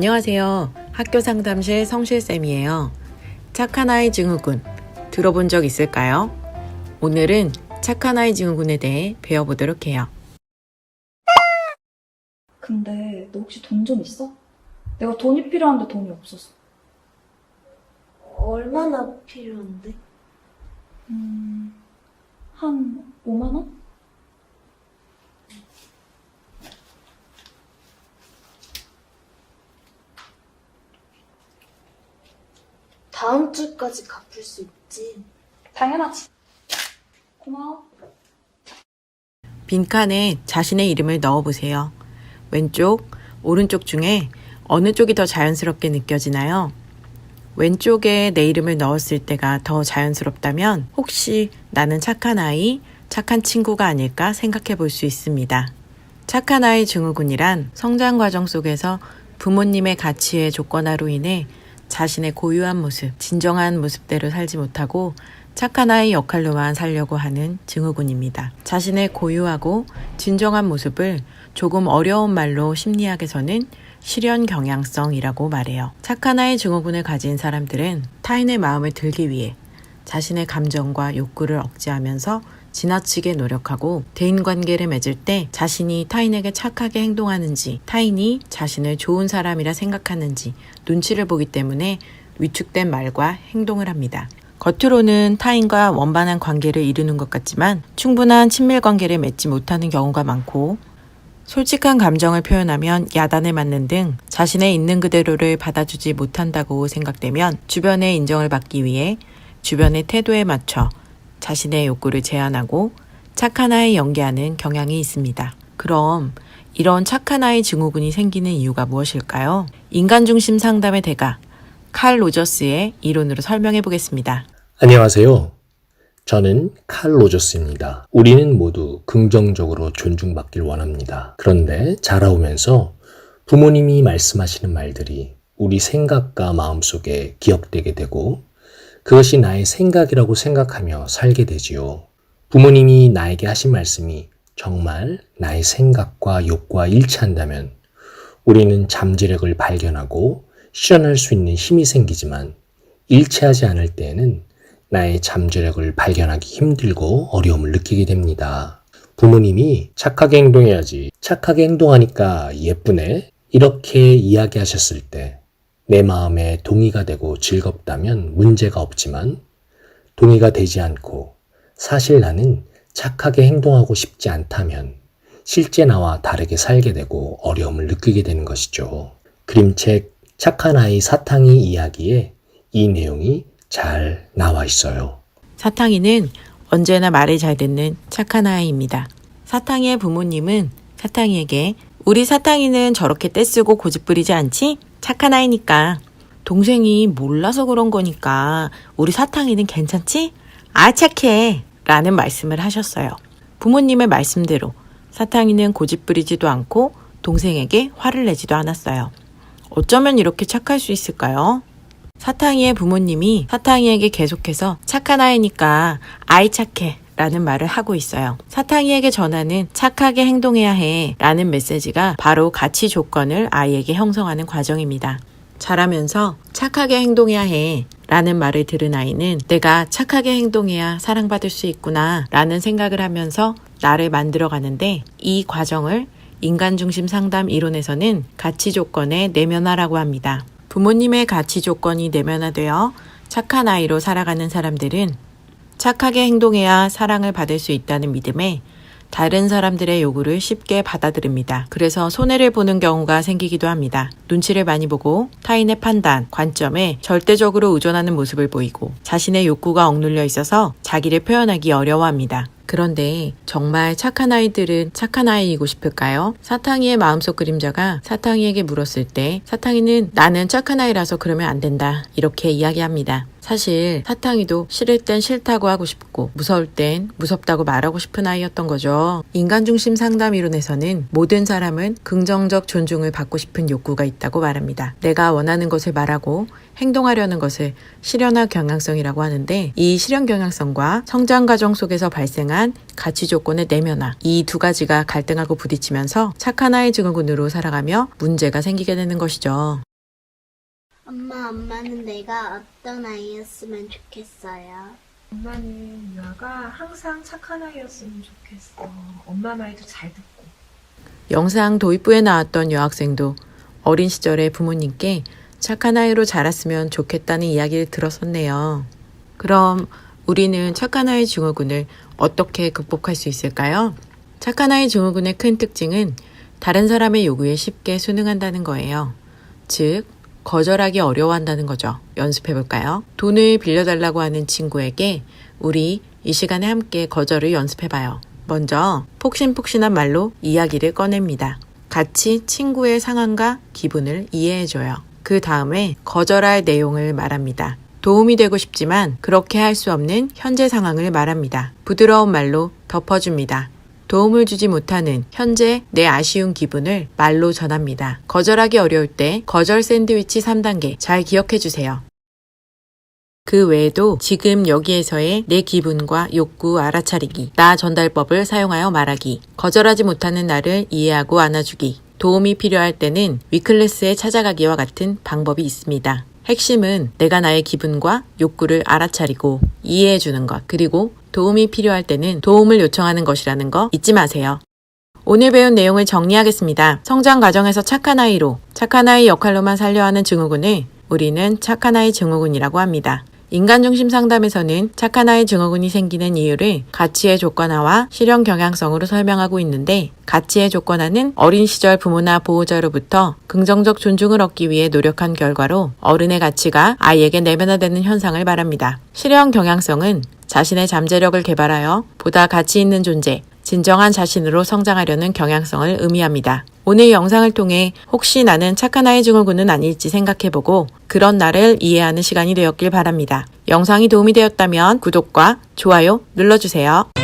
안녕하세요. 학교상담실 성실쌤이에요. 착한 아이 증후군 들어본 적 있을까요? 오늘은 착한 아이 증후군에 대해 배워보도록 해요. 근데 너 혹시 돈 좀 있어? 내가 돈이 필요한데 돈이 없었어. 얼마나 필요한데? 한 5만 원? 다음 주까지 갚을 수 있지. 당연하지. 고마워. 빈칸에 자신의 이름을 넣어보세요. 왼쪽, 오른쪽 중에 어느 쪽이 더 자연스럽게 느껴지나요? 왼쪽에 내 이름을 넣었을 때가 더 자연스럽다면 혹시 나는 착한 아이, 착한 친구가 아닐까 생각해 볼 수 있습니다. 착한 아이 증후군이란 성장 과정 속에서 부모님의 가치의 조건화로 인해 자신의 고유한 모습, 진정한 모습대로 살지 못하고 착한 아이 역할로만 살려고 하는 증후군입니다. 자신의 고유하고 진정한 모습을 조금 어려운 말로 심리학에서는 실현 경향성이라고 말해요. 착한 아이 증후군을 가진 사람들은 타인의 마음을 들기 위해 자신의 감정과 욕구를 억제하면서 지나치게 노력하고 대인관계를 맺을 때 자신이 타인에게 착하게 행동하는지 타인이 자신을 좋은 사람이라 생각하는지 눈치를 보기 때문에 위축된 말과 행동을 합니다. 겉으로는 타인과 원만한 관계를 이루는 것 같지만 충분한 친밀 관계를 맺지 못하는 경우가 많고 솔직한 감정을 표현하면 야단을 맞는 등 자신의 있는 그대로를 받아주지 못한다고 생각되면 주변의 인정을 받기 위해 주변의 태도에 맞춰 자신의 욕구를 제한하고 착한 아이 연기하는 경향이 있습니다. 그럼 이런 착한 아이 증후군이 생기는 이유가 무엇일까요? 인간중심 상담의 대가 칼 로저스의 이론으로 설명해 보겠습니다. 안녕하세요. 저는 칼 로저스입니다. 우리는 모두 긍정적으로 존중받길 원합니다. 그런데 자라오면서 부모님이 말씀하시는 말들이 우리 생각과 마음속에 기억되게 되고 그것이 나의 생각이라고 생각하며 살게 되지요. 부모님이 나에게 하신 말씀이 정말 나의 생각과 욕구와 일치한다면 우리는 잠재력을 발견하고 실현할 수 있는 힘이 생기지만 일치하지 않을 때에는 나의 잠재력을 발견하기 힘들고 어려움을 느끼게 됩니다. 부모님이 착하게 행동해야지, 착하게 행동하니까 예쁘네, 이렇게 이야기하셨을 때 내 마음에 동의가 되고 즐겁다면 문제가 없지만 동의가 되지 않고 사실 나는 착하게 행동하고 싶지 않다면 실제 나와 다르게 살게 되고 어려움을 느끼게 되는 것이죠. 그림책 착한 아이 사탕이 이야기에 이 내용이 잘 나와 있어요. 사탕이는 언제나 말을 잘 듣는 착한 아이입니다. 사탕이의 부모님은 사탕이에게 우리 사탕이는 저렇게 떼쓰고 고집부리지 않지? 착한 아이니까. 동생이 몰라서 그런 거니까 우리 사탕이는 괜찮지? 아 착해 라는 말씀을 하셨어요. 부모님의 말씀대로 사탕이는 고집부리지도 않고 동생에게 화를 내지도 않았어요. 어쩌면 이렇게 착할 수 있을까요? 사탕이의 부모님이 사탕이에게 계속해서 착한 아이니까 아이 착해 라는 말을 하고 있어요. 사탕이에게 전하는 착하게 행동해야 해 라는 메시지가 바로 가치 조건을 아이에게 형성하는 과정입니다. 자라면서 착하게 행동해야 해 라는 말을 들은 아이는 내가 착하게 행동해야 사랑받을 수 있구나 라는 생각을 하면서 나를 만들어 가는데 이 과정을 인간중심 상담 이론에서는 가치 조건의 내면화라고 합니다. 부모님의 가치 조건이 내면화되어 착한 아이로 살아가는 사람들은 착하게 행동해야 사랑을 받을 수 있다는 믿음에 다른 사람들의 요구를 쉽게 받아들입니다. 그래서 손해를 보는 경우가 생기기도 합니다. 눈치를 많이 보고 타인의 판단, 관점에 절대적으로 의존하는 모습을 보이고 자신의 욕구가 억눌려 있어서 자기를 표현하기 어려워합니다. 그런데 정말 착한 아이들은 착한 아이이고 싶을까요? 사탕이의 마음속 그림자가 사탕이에게 물었을 때 사탕이는 나는 착한 아이라서 그러면 안 된다 이렇게 이야기합니다. 사실 사탕이도 싫을 땐 싫다고 하고 싶고 무서울 땐 무섭다고 말하고 싶은 아이였던 거죠. 인간중심 상담 이론에서는 모든 사람은 긍정적 존중을 받고 싶은 욕구가 있다고 말합니다. 내가 원하는 것을 말하고 행동하려는 것을 실현화 경향성이라고 하는데 이 실현 경향성과 성장 과정 속에서 발생한 가치 조건의 내면화 이 두 가지가 갈등하고 부딪히면서 착한 아이 증후군으로 살아가며 문제가 생기게 되는 것이죠. 엄마는 내가 어떤 아이였으면 좋겠어요? 엄마는 유아가 항상 착한 아이였으면 좋겠어. 엄마 말도 잘 듣고. 영상 도입부에 나왔던 여학생도 어린 시절에 부모님께 착한 아이로 자랐으면 좋겠다는 이야기를 들었었네요. 그럼 우리는 착한 아이 증후군을 어떻게 극복할 수 있을까요? 착한 아이 증후군의 큰 특징은 다른 사람의 요구에 쉽게 순응한다는 거예요. 즉, 거절하기 어려워한다는 거죠. 연습해볼까요? 돈을 빌려달라고 하는 친구에게 우리 이 시간에 함께 거절을 연습해봐요. 먼저 폭신폭신한 말로 이야기를 꺼냅니다. 같이 친구의 상황과 기분을 이해해줘요. 그 다음에 거절할 내용을 말합니다. 도움이 되고 싶지만 그렇게 할 수 없는 현재 상황을 말합니다. 부드러운 말로 덮어줍니다. 도움을 주지 못하는 현재 내 아쉬운 기분을 말로 전합니다. 거절하기 어려울 때 거절 샌드위치 3단계 잘 기억해 주세요. 그 외에도 지금 여기에서의 내 기분과 욕구 알아차리기, 나 전달법을 사용하여 말하기, 거절하지 못하는 나를 이해하고 안아주기, 도움이 필요할 때는 위클래스에 찾아가기와 같은 방법이 있습니다. 핵심은 내가 나의 기분과 욕구를 알아차리고 이해해주는 것, 그리고 도움이 필요할 때는 도움을 요청하는 것이라는 거 잊지 마세요. 오늘 배운 내용을 정리하겠습니다. 성장 과정에서 착한 아이로, 착한 아이 역할로만 살려 하는 증후군을 우리는 착한 아이 증후군이라고 합니다. 인간중심 상담에서는 착한 아이 증후군이 생기는 이유를 가치의 조건화와 실현 경향성으로 설명하고 있는데, 가치의 조건화는 어린 시절 부모나 보호자로부터 긍정적 존중을 얻기 위해 노력한 결과로 어른의 가치가 아이에게 내면화되는 현상을 말합니다. 실현 경향성은 자신의 잠재력을 개발하여 보다 가치 있는 존재, 진정한 자신으로 성장하려는 경향성을 의미합니다. 오늘 영상을 통해 혹시 나는 착한 아이 증후군은 아닐지 생각해보고 그런 나를 이해하는 시간이 되었길 바랍니다. 영상이 도움이 되었다면 구독과 좋아요 눌러주세요.